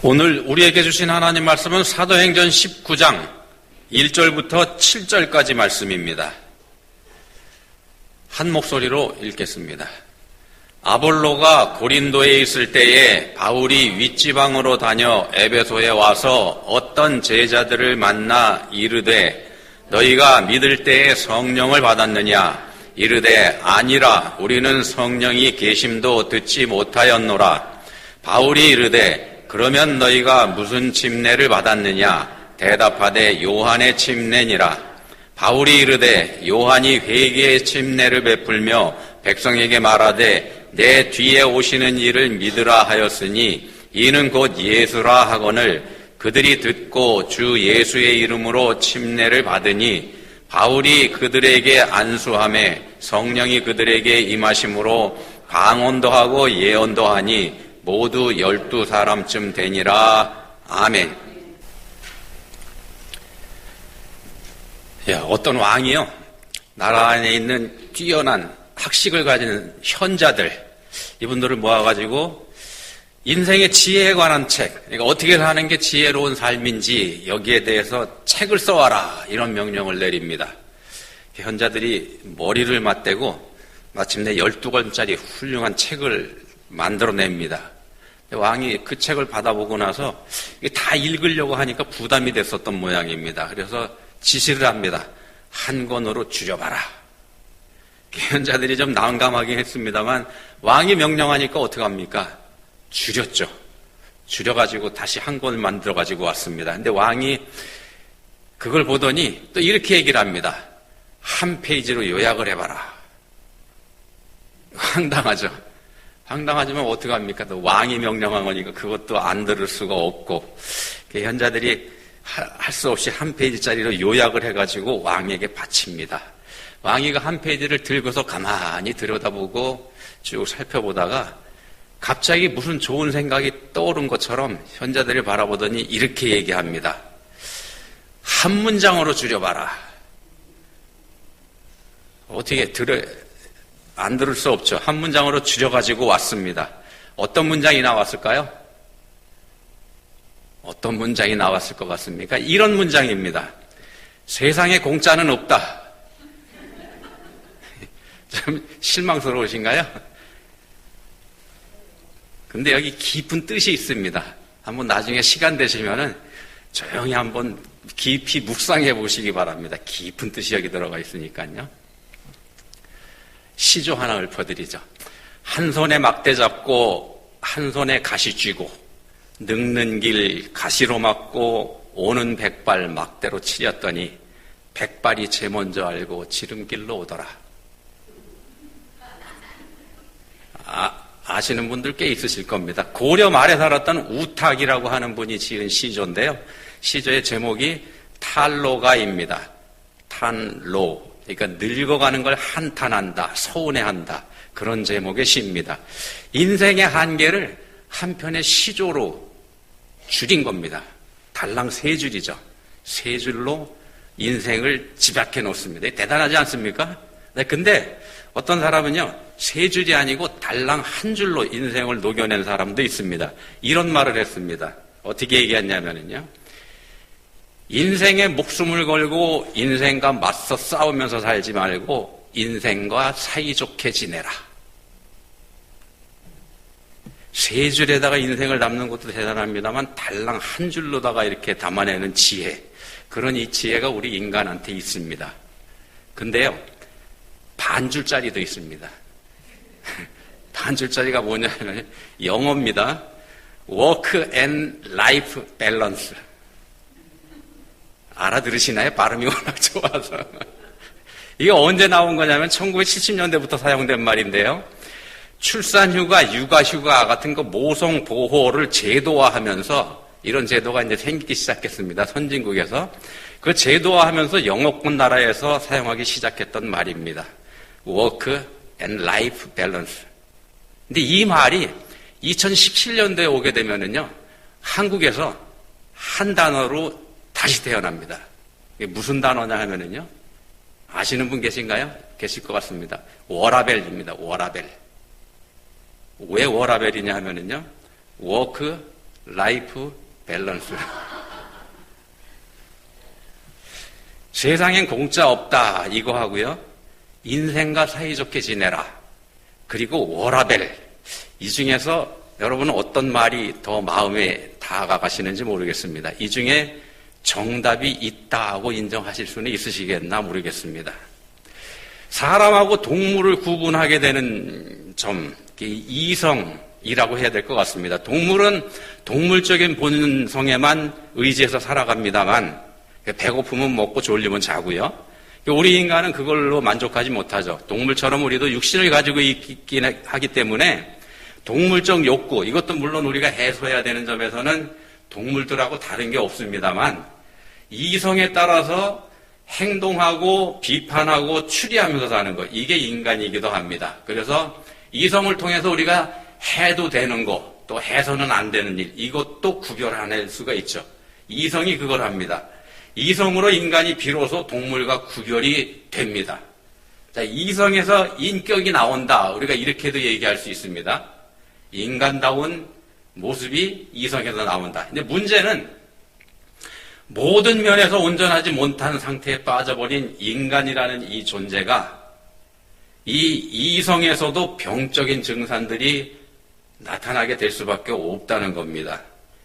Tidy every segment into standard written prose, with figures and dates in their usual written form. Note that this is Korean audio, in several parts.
오늘 우리에게 주신 하나님 말씀은 사도행전 19장 1절부터 7절까지 말씀입니다. 한 목소리로 읽겠습니다. 아볼로가 고린도에 있을 때에 바울이 윗지방으로 다녀 에베소에 와서 어떤 제자들을 만나 이르되 너희가 믿을 때에 성령을 받았느냐? 이르되 아니라 우리는 성령이 계심도 듣지 못하였노라. 바울이 이르되 그러면 너희가 무슨 침례를 받았느냐? 대답하되 요한의 침례니라. 바울이 이르되 요한이 회개의 침례를 베풀며 백성에게 말하되 내 뒤에 오시는 이를 믿으라 하였으니 이는 곧 예수라 하거늘 그들이 듣고 주 예수의 이름으로 침례를 받으니 바울이 그들에게 안수하매 성령이 그들에게 임하심으로 방언도 하고 예언도 하니 모두 12사람쯤 되니라. 아멘. 어떤 왕이요, 나라 안에 있는 뛰어난 학식을 가진 현자들, 이분들을 모아가지고 인생의 지혜에 관한 책, 그러니까 어떻게 사는 게 지혜로운 삶인지 여기에 대해서 책을 써와라, 이런 명령을 내립니다. 현자들이 머리를 맞대고 마침내 12권짜리 훌륭한 책을 만들어냅니다. 왕이 그 책을 받아보고 나서 다 읽으려고 하니까 부담이 됐었던 모양입니다. 그래서 지시를 합니다. 한 권으로 줄여봐라. 현자들이 좀 난감하긴 했습니다만 왕이 명령하니까 어떡합니까? 줄였죠. 줄여가지고 다시 한 권을 만들어가지고 왔습니다. 근데 왕이 그걸 보더니 또 이렇게 얘기를 합니다. 한 페이지로 요약을 해봐라. 황당하죠. 황당하지만 어떡합니까? 또 왕이 명령한 거니까 그것도 안 들을 수가 없고, 현자들이 할 수 없이 한 페이지짜리로 요약을 해가지고 왕에게 바칩니다. 왕이가 한 페이지를 들고서 가만히 들여다보고 쭉 살펴보다가 갑자기 무슨 좋은 생각이 떠오른 것처럼 현자들을 바라보더니 이렇게 얘기합니다. 한 문장으로 줄여봐라. 어떻게 안 들을 수 없죠. 한 문장으로 줄여가지고 왔습니다. 어떤 문장이 나왔을까요? 어떤 문장이 나왔을 것 같습니까? 이런 문장입니다. 세상에 공짜는 없다. 좀 실망스러우신가요? 근데 여기 깊은 뜻이 있습니다. 한번 나중에 시간 되시면은 조용히 한번 깊이 묵상해 보시기 바랍니다. 깊은 뜻이 여기 들어가 있으니까요. 시조 하나 읊어드리죠. 한 손에 막대 잡고 한 손에 가시 쥐고 늙는 길 가시로 막고 오는 백발 막대로 치렸더니 백발이 제 먼저 알고 지름길로 오더라. 아시는 분들 꽤 있으실 겁니다. 고려 말에 살았던 우탁이라고 하는 분이 지은 시조인데요. 시조의 제목이 탈로가입니다. 탄로. 그러니까 늙어가는 걸 한탄한다, 서운해한다, 그런 제목의 시입니다. 인생의 한계를 한 편의 시조로 줄인 겁니다. 달랑 3줄이죠. 3줄로 인생을 집약해 놓습니다. 대단하지 않습니까? 네, 근데 어떤 사람은요, 3줄이 아니고 달랑 1줄로 인생을 녹여낸 사람도 있습니다. 이런 말을 했습니다. 어떻게 얘기했냐면요, 인생에 목숨을 걸고 인생과 맞서 싸우면서 살지 말고 인생과 사이좋게 지내라. 3줄에다가 인생을 담는 것도 대단합니다만 달랑 1줄로다가 이렇게 담아내는 지혜, 그런 이 지혜가 우리 인간한테 있습니다. 근데요, 반줄짜리도 있습니다. 반줄짜리가 뭐냐면 영어입니다. Work and Life Balance. 알아들으시나요? 발음이 워낙 좋아서. 이게 언제 나온 거냐면 1970년대부터 사용된 말인데요. 출산휴가, 육아휴가 같은 거 모성 보호를 제도화하면서 이런 제도가 이제 생기기 시작했습니다. 선진국에서. 그 제도화하면서 영어권 나라에서 사용하기 시작했던 말입니다. Work and Life Balance. 근데 이 말이 2017년도에 오게 되면은요, 한국에서 한 단어로 다시 태어납니다. 이게 무슨 단어냐 하면은요, 아시는 분 계신가요? 계실 것 같습니다. 워라벨입니다. 워라벨. 왜 워라벨이냐 하면은요, 워크, 라이프 밸런스. 세상엔 공짜 없다 이거 하고요. 인생과 사이좋게 지내라. 그리고 워라밸. 이 중에서 여러분은 어떤 말이 더 마음에 다가가시는지 모르겠습니다. 이 중에 정답이 있다고 인정하실 수는 있으시겠나 모르겠습니다. 사람하고 동물을 구분하게 되는 점, 이성이라고 해야 될 것 같습니다. 동물은 동물적인 본성에만 의지해서 살아갑니다만 배고프면 먹고 졸리면 자고요. 우리 인간은 그걸로 만족하지 못하죠. 동물처럼 우리도 육신을 가지고 있긴 하기 때문에 동물적 욕구, 이것도 물론 우리가 해소해야 되는 점에서는 동물들하고 다른 게 없습니다만 이성에 따라서 행동하고 비판하고 추리하면서 사는 것, 이게 인간이기도 합니다. 그래서 이성을 통해서 우리가 해도 되는 것, 또 해서는 안 되는 일, 이것도 구별해낼 수가 있죠. 이성이 그걸 합니다. 이성으로 인간이 비로소 동물과 구별이 됩니다. 자, 이성에서 인격이 나온다. 우리가 이렇게도 얘기할 수 있습니다. 인간다운 모습이 이성에서 나온다. 근데 문제는 모든 면에서 온전하지 못한 상태에 빠져버린 인간이라는 이 존재가 이 이성에서도 병적인 증상들이 나타나게 될 수밖에 없다는 겁니다.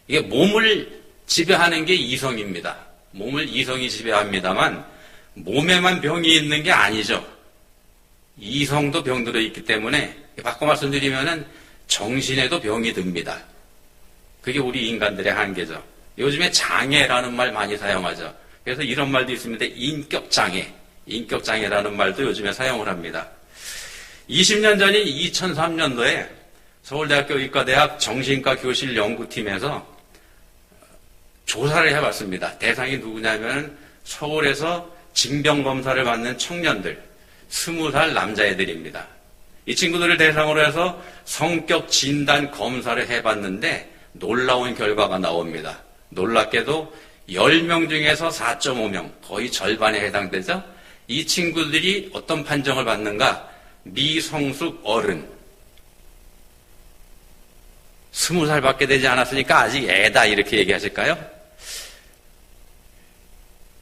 이게 몸을 지배하는 게 이성입니다. 몸을 이성이 지배합니다만 몸에만 병이 있는 게 아니죠. 이성도 병들어 있기 때문에 바꿔 말씀드리면은 정신에도 병이 듭니다. 그게 우리 인간들의 한계죠. 요즘에 장애라는 말 많이 사용하죠. 그래서 이런 말도 있습니다. 인격장애. 인격장애라는 말도 요즘에 사용을 합니다. 20년 전인 2003년도에 서울대학교 의과대학 정신과 교실 연구팀에서 조사를 해봤습니다. 대상이 누구냐면 서울에서 징병검사를 받는 청년들, 20살 남자애들입니다. 이 친구들을 대상으로 해서 성격 진단 검사를 해봤는데 놀라운 결과가 나옵니다. 놀랍게도 10명 중에서 4.5명, 거의 절반에 해당되죠. 이 친구들이 어떤 판정을 받는가? 미성숙 어른. 20살밖에 되지 않았으니까 아직 애다 이렇게 얘기하실까요?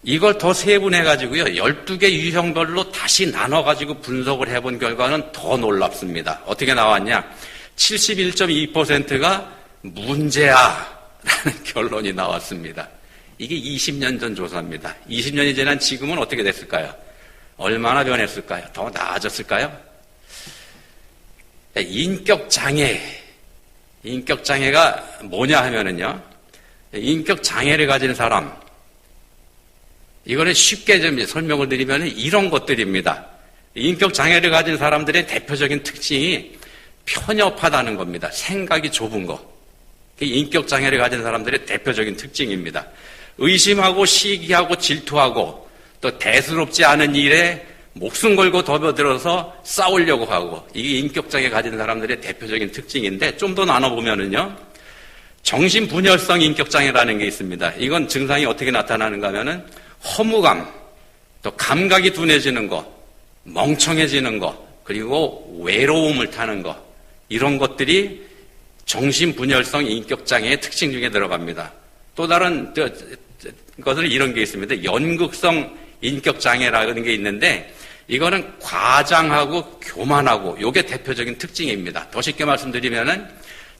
이걸 더 세분해가지고요. 12개 유형별로 다시 나눠가지고 분석을 해본 결과는 더 놀랍습니다. 어떻게 나왔냐? 71.2%가 문제야 라는 결론이 나왔습니다. 이게 20년 전 조사입니다. 20년이 지난 지금은 어떻게 됐을까요? 얼마나 변했을까요? 더 나아졌을까요? 인격장애. 인격장애가 뭐냐 하면은요. 인격장애를 가진 사람. 이거는 쉽게 좀 설명을 드리면 이런 것들입니다. 인격장애를 가진 사람들의 대표적인 특징이 편협하다는 겁니다. 생각이 좁은 거. 인격장애를 가진 사람들의 대표적인 특징입니다. 의심하고 시기하고 질투하고 또 대수롭지 않은 일에 목숨 걸고 덤벼들어서 싸우려고 하고, 이게 인격장애 가진 사람들의 대표적인 특징인데 좀 더 나눠보면은요. 정신분열성 인격장애라는 게 있습니다. 이건 증상이 어떻게 나타나는가 하면은 허무감, 또 감각이 둔해지는 거, 멍청해지는 거, 그리고 외로움을 타는 거, 이런 것들이 정신분열성 인격장애의 특징 중에 들어갑니다. 또 다른 것은 이런 게 있습니다. 연극성 인격장애라는 게 있는데 이거는 과장하고 교만하고, 이게 대표적인 특징입니다. 더 쉽게 말씀드리면은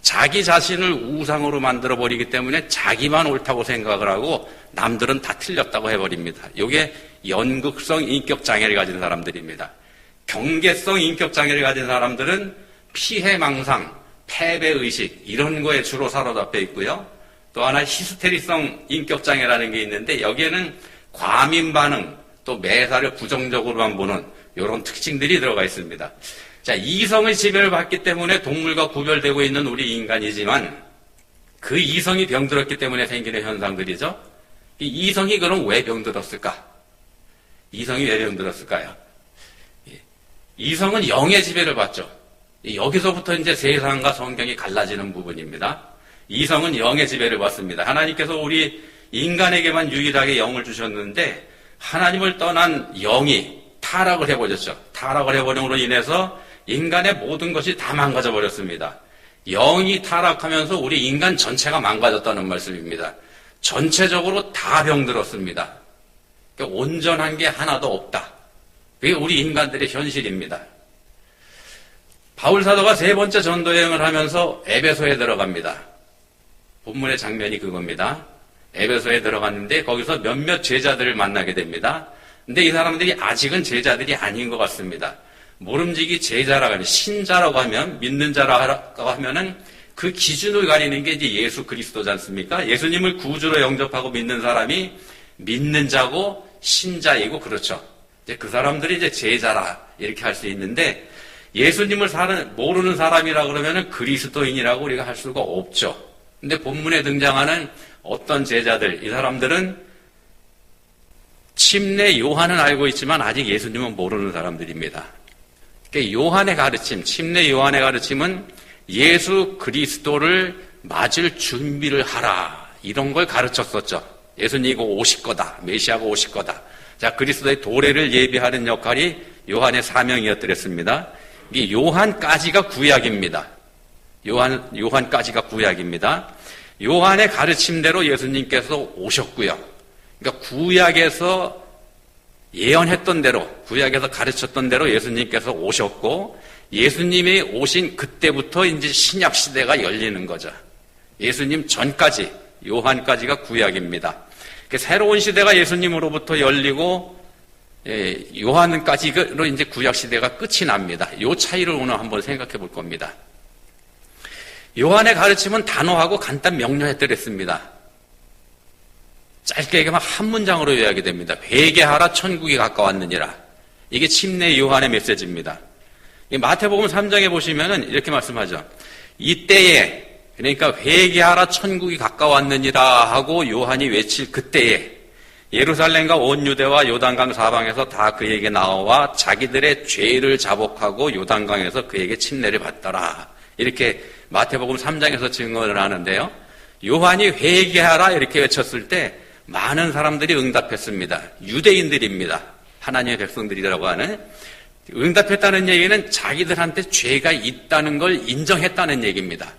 자기 자신을 우상으로 만들어버리기 때문에 자기만 옳다고 생각을 하고 남들은 다 틀렸다고 해버립니다. 이게 연극성 인격장애를 가진 사람들입니다. 경계성 인격장애를 가진 사람들은 피해망상, 패배의식, 이런 거에 주로 사로잡혀 있고요. 또 하나 히스테리성 인격장애라는 게 있는데 여기에는 과민반응, 또 매사를 부정적으로만 보는 이런 특징들이 들어가 있습니다. 자, 이성의 지배를 받기 때문에 동물과 구별되고 있는 우리 인간이지만 그 이성이 병들었기 때문에 생기는 현상들이죠. 이 이성이 그럼 왜 병들었을까? 이성이 왜 병들었을까요? 이성은 영의 지배를 받죠. 여기서부터 이제 세상과 성경이 갈라지는 부분입니다. 이성은 영의 지배를 받습니다. 하나님께서 우리 인간에게만 유일하게 영을 주셨는데 하나님을 떠난 영이 타락을 해버렸죠. 타락을 해버림으로 인해서 인간의 모든 것이 다 망가져 버렸습니다. 영이 타락하면서 우리 인간 전체가 망가졌다는 말씀입니다. 전체적으로 다 병들었습니다. 그러니까 온전한 게 하나도 없다. 그게 우리 인간들의 현실입니다. 바울 사도가 세 번째 전도 여행을 하면서 에베소에 들어갑니다. 본문의 장면이 그겁니다. 에베소에 들어갔는데 거기서 몇몇 제자들을 만나게 됩니다. 근데 이 사람들이 아직은 제자들이 아닌 것 같습니다. 모름지기 제자라고 하면, 신자라고 하면, 믿는 자라고 하면은 그 기준을 가리는 게 이제 예수 그리스도지 않습니까? 예수님을 구주로 영접하고 믿는 사람이 믿는 자고 신자이고 그렇죠. 이제 그 사람들이 이제 제자라 이렇게 할 수 있는데, 예수님을 모르는 사람이라 그러면은 그리스도인이라고 우리가 할 수가 없죠. 근데 본문에 등장하는 어떤 제자들, 이 사람들은 침례 요한은 알고 있지만 아직 예수님은 모르는 사람들입니다. 그러니까 요한의 가르침, 침례 요한의 가르침은 예수 그리스도를 맞을 준비를 하라, 이런 걸 가르쳤었죠. 예수님이 오실 거다, 메시아가 오실 거다. 자, 그리스도의 도래를 예비하는 역할이 요한의 사명이었더랬습니다. 이 요한까지가 구약입니다. 요한까지가 구약입니다. 요한의 가르침대로 예수님께서 오셨고요. 그러니까 구약에서 예언했던 대로, 구약에서 가르쳤던 대로 예수님께서 오셨고, 예수님이 오신 그때부터 이제 신약 시대가 열리는 거죠. 예수님 전까지, 요한까지가 구약입니다. 새로운 시대가 예수님으로부터 열리고, 요한까지로 이제 구약 시대가 끝이 납니다. 이 차이를 오늘 한번 생각해 볼 겁니다. 요한의 가르침은 단호하고 간단 명료했더랬습니다. 짧게 얘기하면 한 문장으로 요약이 됩니다. 회개하라, 천국이 가까웠느니라. 이게 침례 요한의 메시지입니다. 마태복음 3장에 보시면은 이렇게 말씀하죠. 이때에, 그러니까 회개하라, 천국이 가까웠느니라 하고 요한이 외칠 그때에 예루살렘과 온 유대와 요단강 사방에서 다 그에게 나와 자기들의 죄를 자복하고 요단강에서 그에게 침례를 받더라. 이렇게 마태복음 3장에서 증언을 하는데요. 요한이 회개하라 이렇게 외쳤을 때 많은 사람들이 응답했습니다. 유대인들입니다. 하나님의 백성들이라고 하는. 응답했다는 얘기는 자기들한테 죄가 있다는 걸 인정했다는 얘기입니다.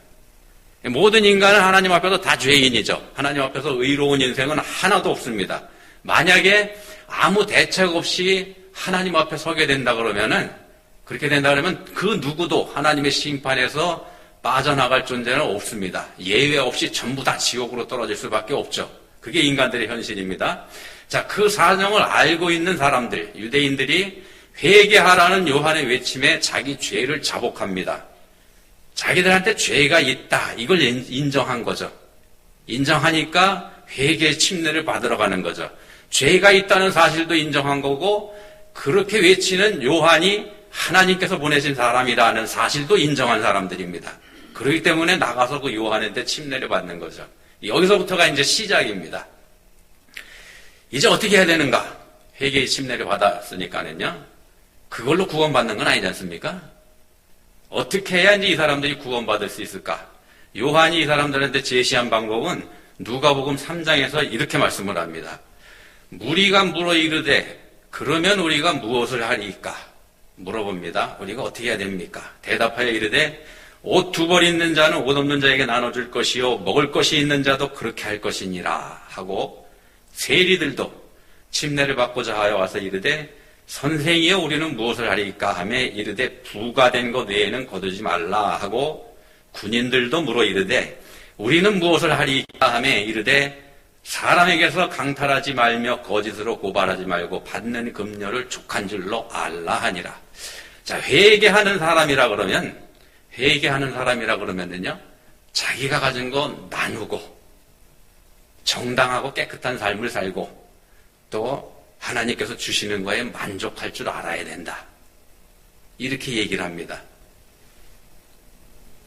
모든 인간은 하나님 앞에서 다 죄인이죠. 하나님 앞에서 의로운 인생은 하나도 없습니다. 만약에 아무 대책 없이 하나님 앞에 서게 된다 그러면은, 그렇게 된다 그러면 그 누구도 하나님의 심판에서 빠져나갈 존재는 없습니다. 예외 없이 전부 다 지옥으로 떨어질 수밖에 없죠. 그게 인간들의 현실입니다. 자, 그 사정을 알고 있는 사람들, 유대인들이 회개하라는 요한의 외침에 자기 죄를 자복합니다. 자기들한테 죄가 있다, 이걸 인정한 거죠. 인정하니까 회개의 침례를 받으러 가는 거죠. 죄가 있다는 사실도 인정한 거고, 그렇게 외치는 요한이 하나님께서 보내신 사람이라는 사실도 인정한 사람들입니다. 그렇기 때문에 나가서 그 요한한테 침례를 받는 거죠. 여기서부터가 이제 시작입니다. 이제 어떻게 해야 되는가? 회개의 침례를 받았으니까는요. 그걸로 구원받는 건 아니지 않습니까? 어떻게 해야 이제 이 사람들이 구원받을 수 있을까? 요한이 이 사람들한테 제시한 방법은 누가복음 3장에서 이렇게 말씀을 합니다. 무리가 물어 이르되 그러면 우리가 무엇을 하리까? 물어봅니다. 우리가 어떻게 해야 됩니까? 대답하여 이르되 옷 두 벌 있는 자는 옷 없는 자에게 나눠줄 것이요 먹을 것이 있는 자도 그렇게 할 것이니라 하고, 세리들도 침례를 받고자 하여 와서 이르되 선생이여 우리는 무엇을 하리까 하며 이르되 부가된 것 외에는 거두지 말라 하고, 군인들도 물어 이르되 우리는 무엇을 하리까 하며 이르되 사람에게서 강탈하지 말며 거짓으로 고발하지 말고 받는 금료를 족한 줄로 알라 하니라. 자, 회개하는 사람이라 그러면은요, 자기가 가진 거 나누고 정당하고 깨끗한 삶을 살고 또 하나님께서 주시는 거에 만족할 줄 알아야 된다. 이렇게 얘기를 합니다.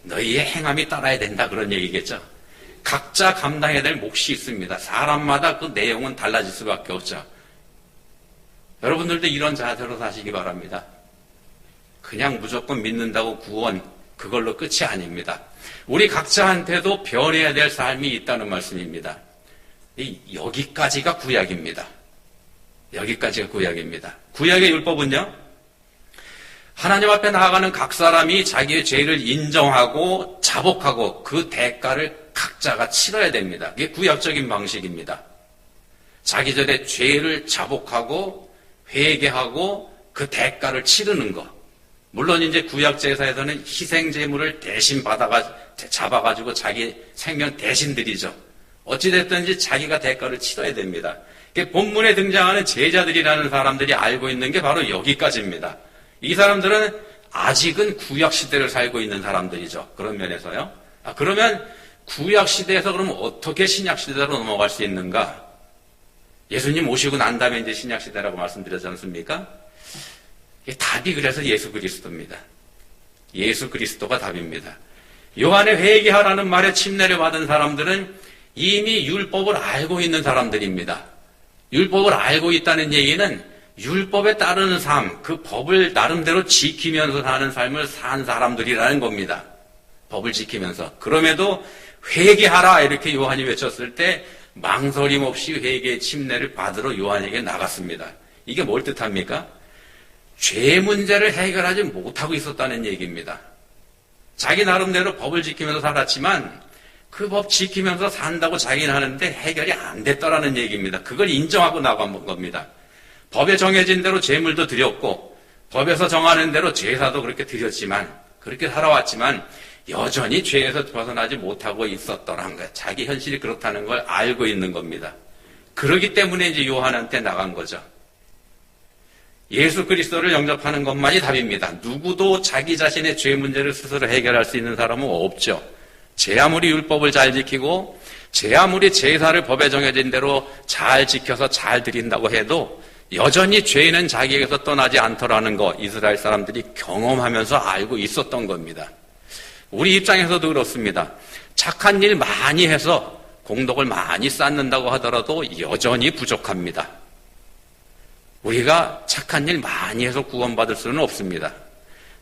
너희의 행함이 따라야 된다, 그런 얘기겠죠. 각자 감당해야 될 몫이 있습니다. 사람마다 그 내용은 달라질 수밖에 없죠. 여러분들도 이런 자세로 사시기 바랍니다. 그냥 무조건 믿는다고 구원, 그걸로 끝이 아닙니다. 우리 각자한테도 변해야 될 삶이 있다는 말씀입니다. 여기까지가 구약입니다. 여기까지가 구약입니다. 구약의 율법은요, 하나님 앞에 나아가는 각 사람이 자기의 죄를 인정하고 자복하고 그 대가를 각자가 치러야 됩니다. 이게 구약적인 방식입니다. 자기 전에 죄를 자복하고 회개하고 그 대가를 치르는 것. 물론 이제 구약 제사에서는 희생 제물을 대신 잡아가지고 자기 생명 대신 드리죠. 어찌됐든지 자기가 대가를 치러야 됩니다. 본문에 등장하는 제자들이라는 사람들이 알고 있는 게 바로 여기까지입니다. 이 사람들은 아직은 구약 시대를 살고 있는 사람들이죠. 그런 면에서요. 그러면 구약 시대에서 그럼 어떻게 신약 시대로 넘어갈 수 있는가? 예수님 오시고 난 다음에 이제 신약 시대라고 말씀드렸지 않습니까? 답이 그래서 예수 그리스도입니다. 예수 그리스도가 답입니다. 요한의 회개하라는 말에 침례를 받은 사람들은 이미 율법을 알고 있는 사람들입니다. 율법을 알고 있다는 얘기는 율법에 따르는 삶, 그 법을 나름대로 지키면서 사는 삶을 산 사람들이라는 겁니다. 법을 지키면서. 그럼에도 회개하라 이렇게 요한이 외쳤을 때 망설임 없이 회개의 침례를 받으러 요한에게 나갔습니다. 이게 뭘 뜻합니까? 죄 문제를 해결하지 못하고 있었다는 얘기입니다. 자기 나름대로 법을 지키면서 살았지만 그 법 지키면서 산다고 자기는 하는데 해결이 안 됐다라는 얘기입니다. 그걸 인정하고 나간 겁니다. 법에 정해진 대로 제물도 드렸고 법에서 정하는 대로 제사도 그렇게 드렸지만 그렇게 살아왔지만 여전히 죄에서 벗어나지 못하고 있었더라는 거예요. 자기 현실이 그렇다는 걸 알고 있는 겁니다. 그렇기 때문에 이제 요한한테 나간 거죠. 예수 그리스도를 영접하는 것만이 답입니다. 누구도 자기 자신의 죄 문제를 스스로 해결할 수 있는 사람은 없죠. 제 아무리 율법을 잘 지키고 제 아무리 제사를 법에 정해진 대로 잘 지켜서 잘 드린다고 해도 여전히 죄는 자기에게서 떠나지 않더라는 거 이스라엘 사람들이 경험하면서 알고 있었던 겁니다. 우리 입장에서도 그렇습니다. 착한 일 많이 해서 공덕을 많이 쌓는다고 하더라도 여전히 부족합니다. 우리가 착한 일 많이 해서 구원받을 수는 없습니다.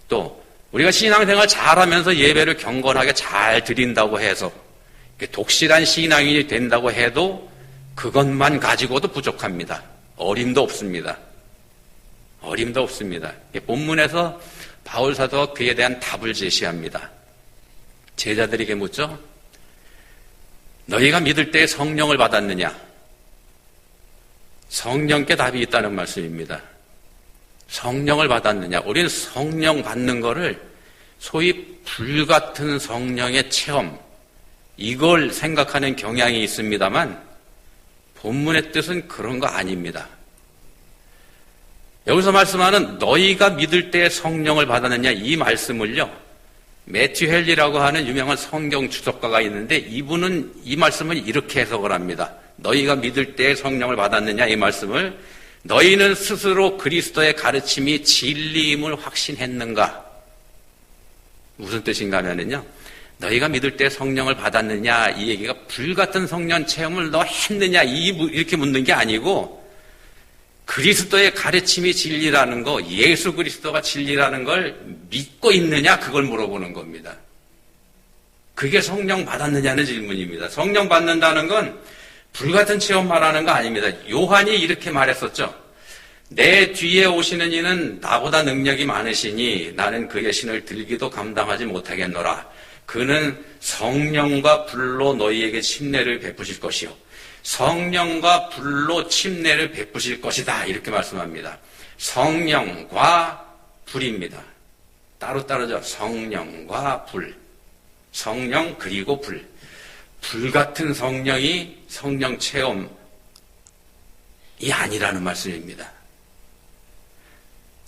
또 우리가 신앙생활 잘하면서 예배를 경건하게 잘 드린다고 해서 독실한 신앙인이 된다고 해도 그것만 가지고도 부족합니다. 어림도 없습니다. 어림도 없습니다. 본문에서 바울 사도가 그에 대한 답을 제시합니다. 제자들에게 묻죠. 너희가 믿을 때 성령을 받았느냐? 성령께 답이 있다는 말씀입니다. 성령을 받았느냐? 우리는 성령 받는 거를 소위 불같은 성령의 체험, 이걸 생각하는 경향이 있습니다만 본문의 뜻은 그런 거 아닙니다. 여기서 말씀하는 너희가 믿을 때 성령을 받았느냐 이 말씀을요, 매튜 헬리라고 하는 유명한 성경 주석가가 있는데 이분은 이 말씀을 이렇게 해석을 합니다. 너희가 믿을 때 성령을 받았느냐 이 말씀을 너희는 스스로 그리스도의 가르침이 진리임을 확신했는가? 무슨 뜻인가 하면은요, 너희가 믿을 때 성령을 받았느냐 이 얘기가 불같은 성령 체험을 너 했느냐 이렇게 묻는 게 아니고 그리스도의 가르침이 진리라는 거, 예수 그리스도가 진리라는 걸 믿고 있느냐 그걸 물어보는 겁니다. 그게 성령 받았느냐는 질문입니다. 성령 받는다는 건 불같은 체험 말하는 거 아닙니다. 요한이 이렇게 말했었죠. 내 뒤에 오시는 이는 나보다 능력이 많으시니 나는 그의 신을 들기도 감당하지 못하겠노라. 그는 성령과 불로 너희에게 침례를 베푸실 것이요. 성령과 불로 침례를 베푸실 것이다. 이렇게 말씀합니다. 성령과 불입니다. 따로따로죠. 성령과 불. 성령 그리고 불. 불같은 성령이 성령 체험이 아니라는 말씀입니다.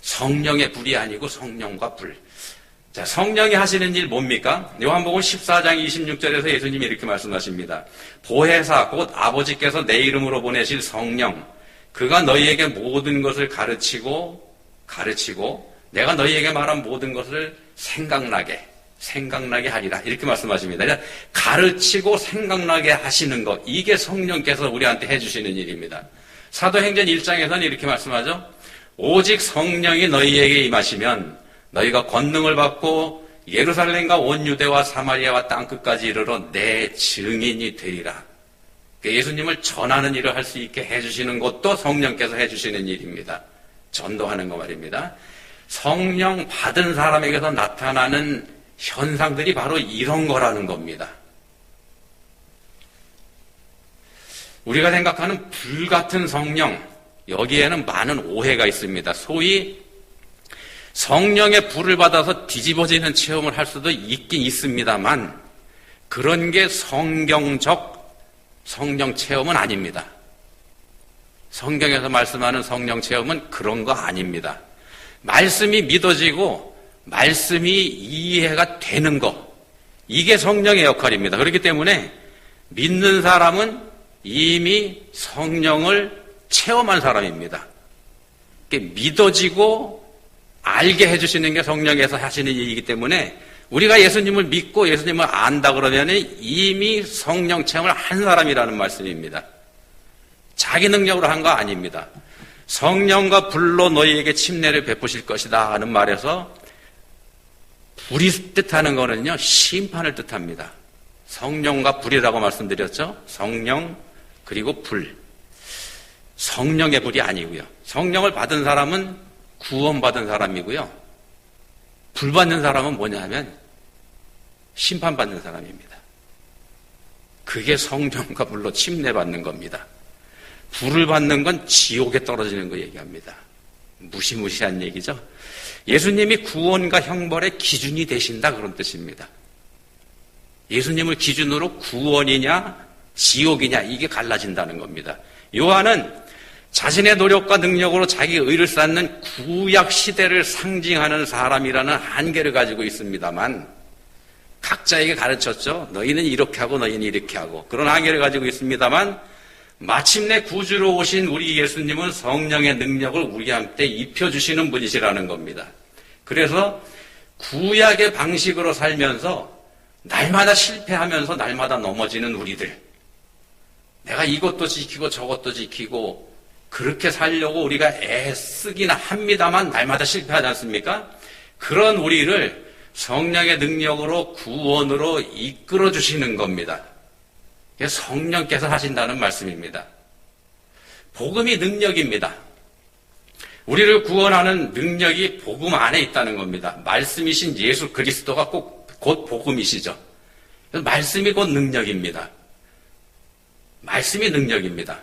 성령의 불이 아니고 성령과 불. 자, 성령이 하시는 일 뭡니까? 요한복음 14장 26절에서 예수님이 이렇게 말씀하십니다. 보혜사 곧 아버지께서 내 이름으로 보내실 성령, 그가 너희에게 모든 것을 가르치고 내가 너희에게 말한 모든 것을 생각나게 하리라. 이렇게 말씀하십니다. 가르치고 생각나게 하시는 것, 이게 성령께서 우리한테 해주시는 일입니다. 사도행전 1장에서는 이렇게 말씀하죠. 오직 성령이 너희에게 임하시면 너희가 권능을 받고 예루살렘과 온 유대와 사마리아와 땅끝까지 이르러 내 증인이 되리라. 예수님을 전하는 일을 할 수 있게 해주시는 것도 성령께서 해주시는 일입니다. 전도하는 거 말입니다. 성령 받은 사람에게서 나타나는 현상들이 바로 이런 거라는 겁니다. 우리가 생각하는 불같은 성령, 여기에는 많은 오해가 있습니다. 소위 성령의 불을 받아서 뒤집어지는 체험을 할 수도 있긴 있습니다만 그런 게 성경적 성령 체험은 아닙니다. 성경에서 말씀하는 성령 체험은 그런 거 아닙니다. 말씀이 믿어지고 말씀이 이해가 되는 거, 이게 성령의 역할입니다. 그렇기 때문에 믿는 사람은 이미 성령을 체험한 사람입니다. 믿어지고 알게 해주시는 게 성령에서 하시는 일이기 때문에 우리가 예수님을 믿고 예수님을 안다 그러면 이미 성령 체험을 한 사람이라는 말씀입니다. 자기 능력으로 한 거 아닙니다. 성령과 불로 너희에게 침례를 베푸실 것이다 하는 말에서 불이 뜻하는 거는요, 심판을 뜻합니다. 성령과 불이라고 말씀드렸죠. 성령 그리고 불. 성령의 불이 아니고요. 성령을 받은 사람은 구원받은 사람이고요. 불 받는 사람은 뭐냐 하면 심판받는 사람입니다. 그게 성령과 불로 침례받는 겁니다. 불을 받는 건 지옥에 떨어지는 거 얘기합니다. 무시무시한 얘기죠. 예수님이 구원과 형벌의 기준이 되신다 그런 뜻입니다. 예수님을 기준으로 구원이냐 지옥이냐 이게 갈라진다는 겁니다. 요한은 자신의 노력과 능력으로 자기 의를 쌓는 구약 시대를 상징하는 사람이라는 한계를 가지고 있습니다만 각자에게 가르쳤죠. 너희는 이렇게 하고 너희는 이렇게 하고 그런 한계를 가지고 있습니다만 마침내 구주로 오신 우리 예수님은 성령의 능력을 우리한테 입혀주시는 분이시라는 겁니다. 그래서 구약의 방식으로 살면서 날마다 실패하면서 날마다 넘어지는 우리들, 내가 이것도 지키고 저것도 지키고 그렇게 살려고 우리가 애쓰긴 합니다만 날마다 실패하지 않습니까? 그런 우리를 성령의 능력으로 구원으로 이끌어 주시는 겁니다. 성령께서 하신다는 말씀입니다. 복음이 능력입니다. 우리를 구원하는 능력이 복음 안에 있다는 겁니다. 말씀이신 예수 그리스도가 곧 복음이시죠. 말씀이 곧 능력입니다. 말씀이 능력입니다.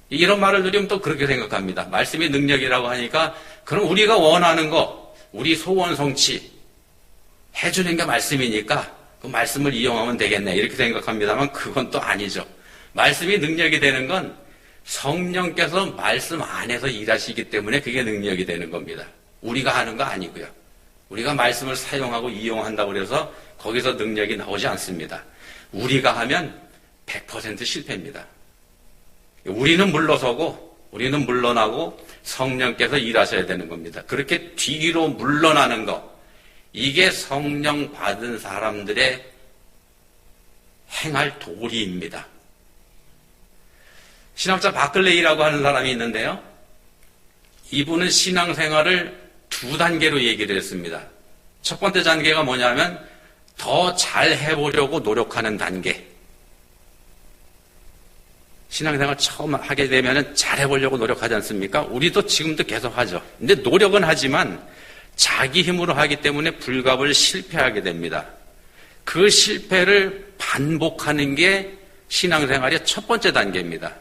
이런 말을 들으면 또 그렇게 생각합니다. 말씀이 능력이라고 하니까 그럼 우리가 원하는 거, 우리 소원 성취 해주는 게 말씀이니까 그 말씀을 이용하면 되겠네 이렇게 생각합니다만 그건 또 아니죠. 말씀이 능력이 되는 건 성령께서 말씀 안에서 일하시기 때문에 그게 능력이 되는 겁니다. 우리가 하는 거 아니고요. 우리가 말씀을 사용하고 이용한다고 해서 거기서 능력이 나오지 않습니다. 우리가 하면 100% 실패입니다. 우리는 물러서고 우리는 물러나고 성령께서 일하셔야 되는 겁니다. 그렇게 뒤로 물러나는 것, 이게 성령 받은 사람들의 행할 도리입니다. 신학자 바클레이라고 하는 사람이 있는데요. 이분은 신앙생활을 두 단계로 얘기를 했습니다. 첫 번째 단계가 뭐냐면 더 잘 해보려고 노력하는 단계. 신앙생활 처음 하게 되면 잘 해보려고 노력하지 않습니까? 우리도 지금도 계속 하죠. 근데 노력은 하지만 자기 힘으로 하기 때문에 불갑을 실패하게 됩니다. 그 실패를 반복하는 게 신앙생활의 첫 번째 단계입니다.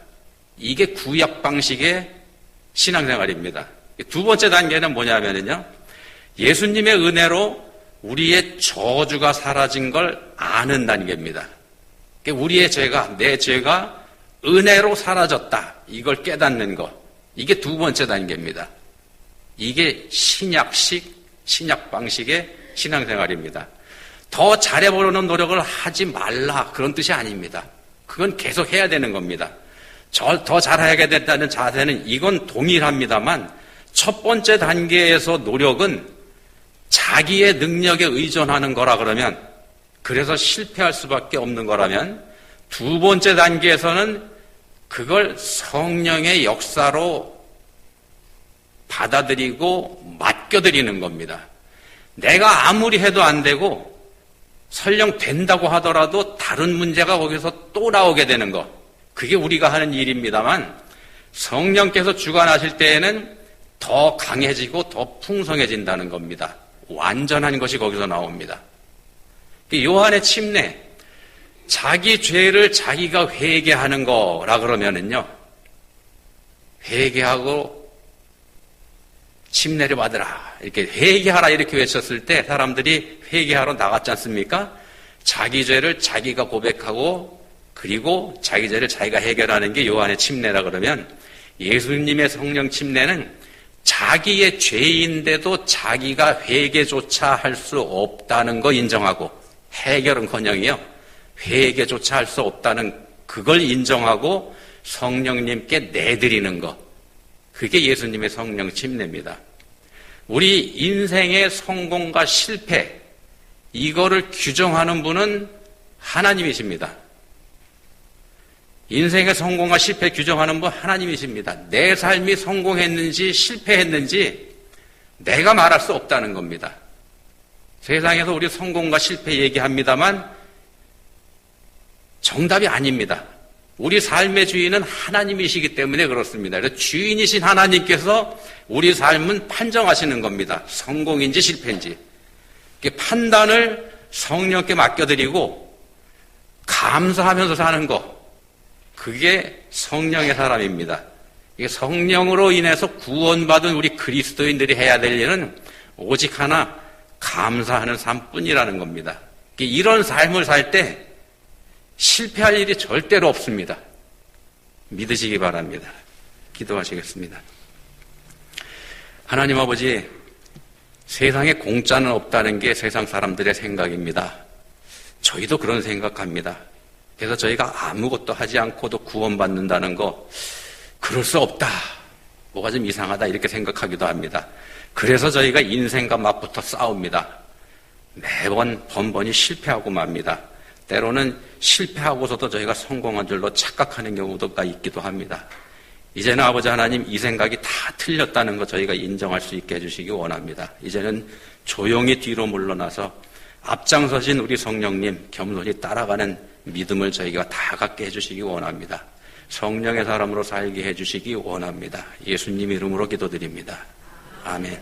이게 구약 방식의 신앙생활입니다. 두 번째 단계는 뭐냐면요. 예수님의 은혜로 우리의 저주가 사라진 걸 아는 단계입니다. 우리의 죄가, 내 죄가 은혜로 사라졌다. 이걸 깨닫는 것. 이게 두 번째 단계입니다. 이게 신약식, 신약 방식의 신앙생활입니다. 더 잘해보려는 노력을 하지 말라. 그런 뜻이 아닙니다. 그건 계속 해야 되는 겁니다. 더 잘해야 된다는 자세는 이건 동일합니다만 첫 번째 단계에서 노력은 자기의 능력에 의존하는 거라 그러면, 그래서 실패할 수밖에 없는 거라면, 두 번째 단계에서는 그걸 성령의 역사로 받아들이고 맡겨드리는 겁니다. 내가 아무리 해도 안 되고 설령 된다고 하더라도 다른 문제가 거기서 또 나오게 되는 것, 그게 우리가 하는 일입니다만 성령께서 주관하실 때에는 더 강해지고 더 풍성해진다는 겁니다. 완전한 것이 거기서 나옵니다. 요한의 침례, 자기 죄를 자기가 회개하는 거라 그러면은요, 회개하고 침례를 받으라, 이렇게 회개하라 이렇게 외쳤을 때 사람들이 회개하러 나갔지 않습니까? 자기 죄를 자기가 고백하고 그리고 자기 죄를 자기가 해결하는 게 요한의 침례라 그러면, 예수님의 성령 침례는 자기의 죄인데도 자기가 회개조차 할 수 없다는 거 인정하고, 해결은커녕이요, 회개조차 할 수 없다는 그걸 인정하고 성령님께 내드리는 것, 그게 예수님의 성령 침례입니다. 우리 인생의 성공과 실패, 이거를 규정하는 분은 하나님이십니다. 인생의 성공과 실패 규정하는 분 하나님이십니다. 내 삶이 성공했는지 실패했는지 내가 말할 수 없다는 겁니다. 세상에서 우리 성공과 실패 얘기합니다만 정답이 아닙니다. 우리 삶의 주인은 하나님이시기 때문에 그렇습니다. 그래서 주인이신 하나님께서 우리 삶은 판정하시는 겁니다. 성공인지 실패인지. 판단을 성령께 맡겨드리고 감사하면서 사는 것, 그게 성령의 사람입니다. 이게 성령으로 인해서 구원받은 우리 그리스도인들이 해야 될 일은 오직 하나, 감사하는 삶뿐이라는 겁니다. 이런 삶을 살 때 실패할 일이 절대로 없습니다. 믿으시기 바랍니다. 기도하시겠습니다. 하나님 아버지, 세상에 공짜는 없다는 게 세상 사람들의 생각입니다. 저희도 그런 생각합니다. 그래서 저희가 아무것도 하지 않고도 구원받는다는 거, 그럴 수 없다, 뭐가 좀 이상하다 이렇게 생각하기도 합니다. 그래서 저희가 인생과 맞붙어 싸웁니다. 매번 번번이 실패하고 맙니다. 때로는 실패하고서도 저희가 성공한 줄로 착각하는 경우가 있기도 합니다. 이제는 아버지 하나님, 이 생각이 다 틀렸다는 거 저희가 인정할 수 있게 해주시기 원합니다. 이제는 조용히 뒤로 물러나서 앞장서신 우리 성령님 겸손히 따라가는 믿음을 저희가 다 갖게 해주시기 원합니다. 성령의 사람으로 살게 해주시기 원합니다. 예수님 이름으로 기도드립니다. 아멘.